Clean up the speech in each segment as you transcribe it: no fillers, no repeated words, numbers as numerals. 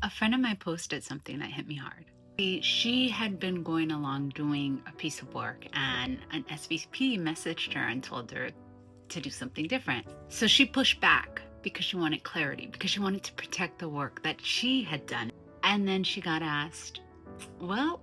A friend of mine posted something that hit me hard. She had been going along doing a piece of work, and an SVP messaged her and told her to do something different. So she pushed back because she wanted clarity, because she wanted to protect the work that she had done. And then she got asked, well,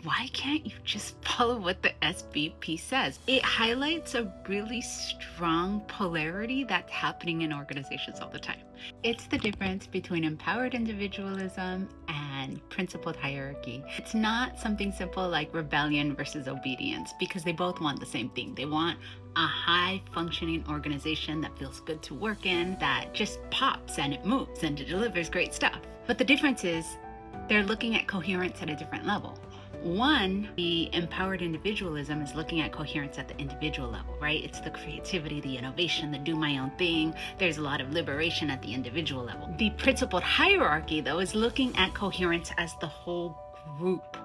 why can't you just follow what the SVP says? It highlights a really strong polarity that's happening in organizations all the time. It's the difference between empowered individualism and principled hierarchy. It's not something simple like rebellion versus obedience, because they both want the same thing. They want a high functioning organization that feels good to work in, that just pops and it moves and it delivers great stuff. But the difference is they're looking at coherence at a different level. One, the empowered individualism is looking at coherence at the individual level, right? It's the creativity, the innovation, the do my own thing. There's a lot of liberation at the individual level. The principled hierarchy, though, is looking at coherence as the whole group.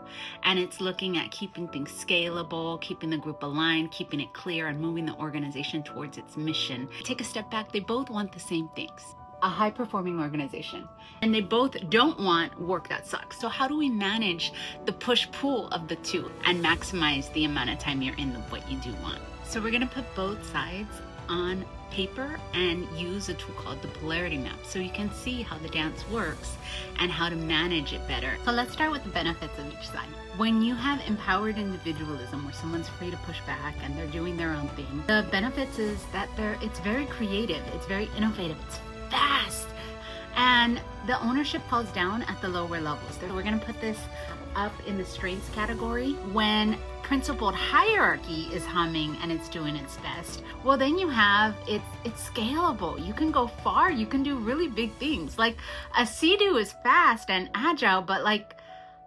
And it's looking at keeping things scalable, keeping the group aligned, keeping it clear, and moving the organization towards its mission. Take a step back, they both want the same things. A high-performing organization, and they both don't want work that sucks. So how do we manage the push-pull of the two and maximize the amount of time you're in what you do want? So we're going to put both sides on paper and use a tool called the Polarity map, so you can see how the dance works and how to manage it better. So let's start with the benefits of each side. When you have empowered individualism, where someone's free to push back and they're doing their own thing, the benefits is that it's very creative, it's very innovative, it's fast, and the ownership falls down at the lower levels. We're going to put this up in the strengths category. When principled hierarchy is humming and it's doing its best, well, then you have it's scalable. You can go far. You can do really big things. Like a Sea-Doo is fast and agile, but like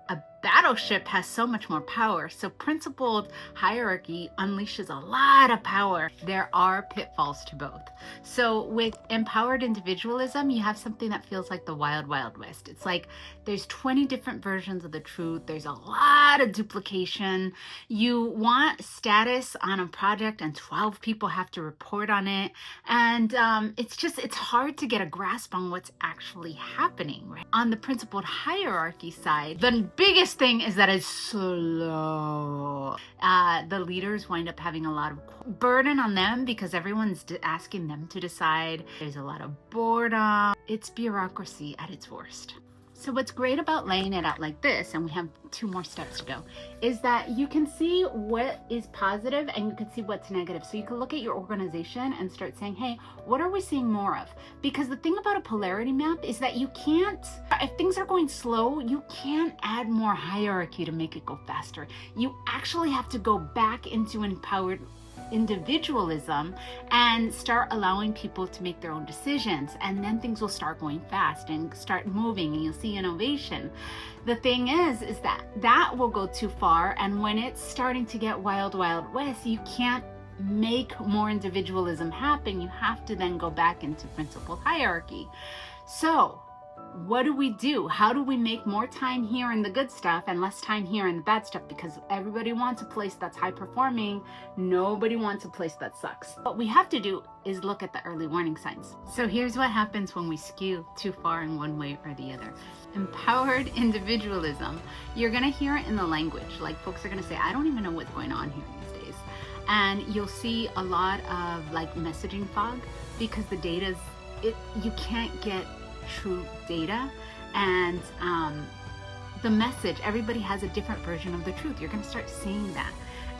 a battleship has so much more power. So principled hierarchy unleashes a lot of power. There are pitfalls to both. So with empowered individualism, you have something that feels like the wild, wild west. It's like there's 20 different versions of the truth. There's a lot of duplication. You want status on a project and 12 people have to report on it. And it's hard to get a grasp on what's actually happening, right? On the principled hierarchy side, the biggest thing is that it's slow. The leaders wind up having a lot of burden on them because everyone's asking them to decide. There's a lot of boredom. It's bureaucracy at its worst. So what's great about laying it out like this, and we have 2 more steps to go, is that you can see what is positive and you can see what's negative. So you can look at your organization and start saying, hey, what are we seeing more of? Because the thing about a polarity map is that you can't, if things are going slow, you can't add more hierarchy to make it go faster. You actually have to go back into empowered individualism and start allowing people to make their own decisions, and then things will start going fast and start moving and you'll see innovation. The thing is that will go too far, and when it's starting to get wild, wild west, you can't make more individualism happen. You have to then go back into principled hierarchy. So what do we do? How do we make more time here in the good stuff and less time here in the bad stuff? Because everybody wants a place that's high performing. Nobody wants a place that sucks. What we have to do is look at the early warning signs. So here's what happens when we skew too far in one way or the other. Empowered individualism. You're going to hear it in the language. Like folks are going to say, I don't even know what's going on here these days. And you'll see a lot of like messaging fog because the data's, you can't get true data, and the message, everybody has a different version of the truth. You're going to start seeing that,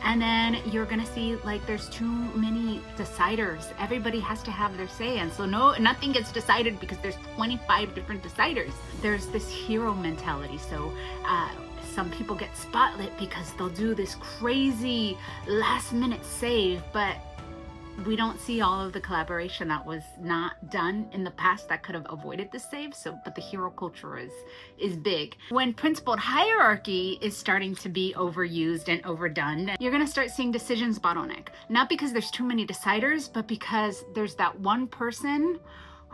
and then you're going to see like there's too many deciders. Everybody has to have their say, and so nothing gets decided because there's 25 different deciders. There's this hero mentality. So some people get spotlit because they'll do this crazy last minute save, but we don't see all of the collaboration that was not done in the past that could have avoided the save. But the hero culture is big. When principled hierarchy is starting to be overused and overdone, you're going to start seeing decisions bottleneck. Not because there's too many deciders, but because there's that one person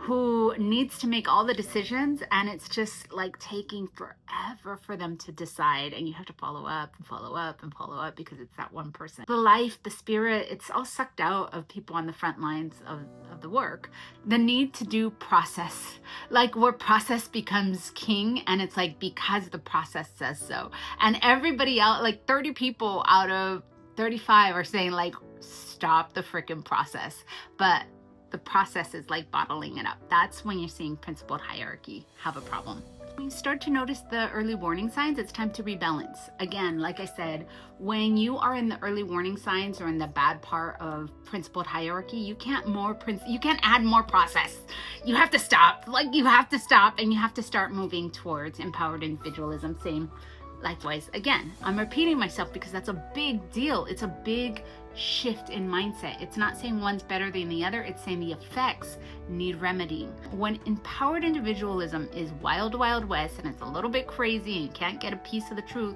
who needs to make all the decisions, and it's just like taking forever for them to decide, and you have to follow up and follow up and follow up because it's that one person. The life, the spirit, it's all sucked out of people on the front lines of the work. The need to do process, like where process becomes king, and it's like because the process says so, and everybody else, like 30 people out of 35 are saying like stop the freaking process, but the process is like bottling it up. That's when you're seeing principled hierarchy have a problem. When you start to notice the early warning signs, it's time to rebalance. Again, like I said, when you are in the early warning signs or in the bad part of principled hierarchy, you can't add more process. You have to stop. Like you have to stop, and you have to start moving towards empowered individualism. Same. Likewise, again, I'm repeating myself because that's a big deal. It's a big shift in mindset. It's not saying one's better than the other. It's saying the effects need remedying. When empowered individualism is wild, wild west, and it's a little bit crazy and you can't get a piece of the truth,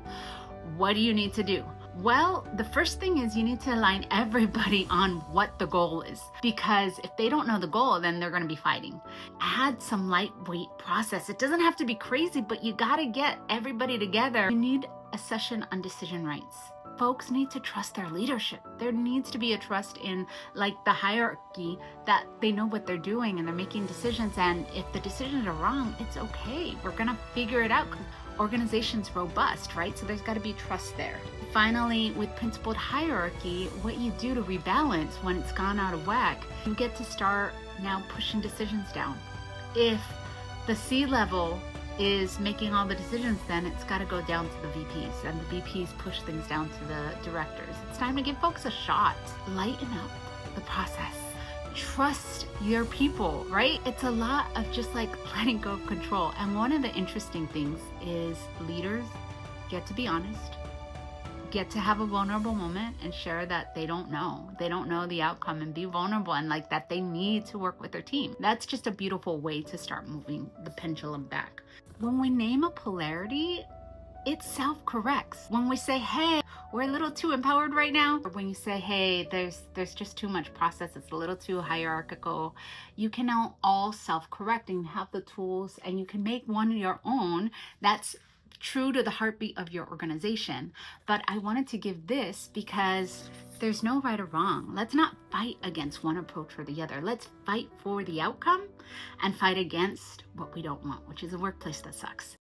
what do you need to do? Well, the first thing is you need to align everybody on what the goal is, because if they don't know the goal, then they're going to be fighting. Add some lightweight process. It doesn't have to be crazy, but you got to get everybody together. You need a session on decision rights. Folks need to trust their leadership. There needs to be a trust in like the hierarchy that they know what they're doing and they're making decisions. And if the decisions are wrong, it's okay. We're going to figure it out. Organization's robust, right? So there's got to be trust there. Finally, with principled hierarchy, what you do to rebalance when it's gone out of whack, you get to start now pushing decisions down. If the C-level is making all the decisions, then it's got to go down to the VPs, and the VPs push things down to the directors. It's time to give folks a shot. Lighten up the process. Trust your people, right? It's a lot of just like letting go of control. And one of the interesting things is leaders get to be honest, get to have a vulnerable moment and share that they don't know the outcome, and be vulnerable and like that they need to work with their team. That's just a beautiful way to start moving the pendulum back. When we name a polarity, it self-corrects. When we say, hey, we're a little too empowered right now, or when you say, hey, there's just too much process, it's a little too hierarchical, you can now all self-correct and have the tools, and you can make one of your own that's true to the heartbeat of your organization. But I wanted to give this because there's no right or wrong. Let's not fight against one approach or the other. Let's fight for the outcome and fight against what we don't want, which is a workplace that sucks.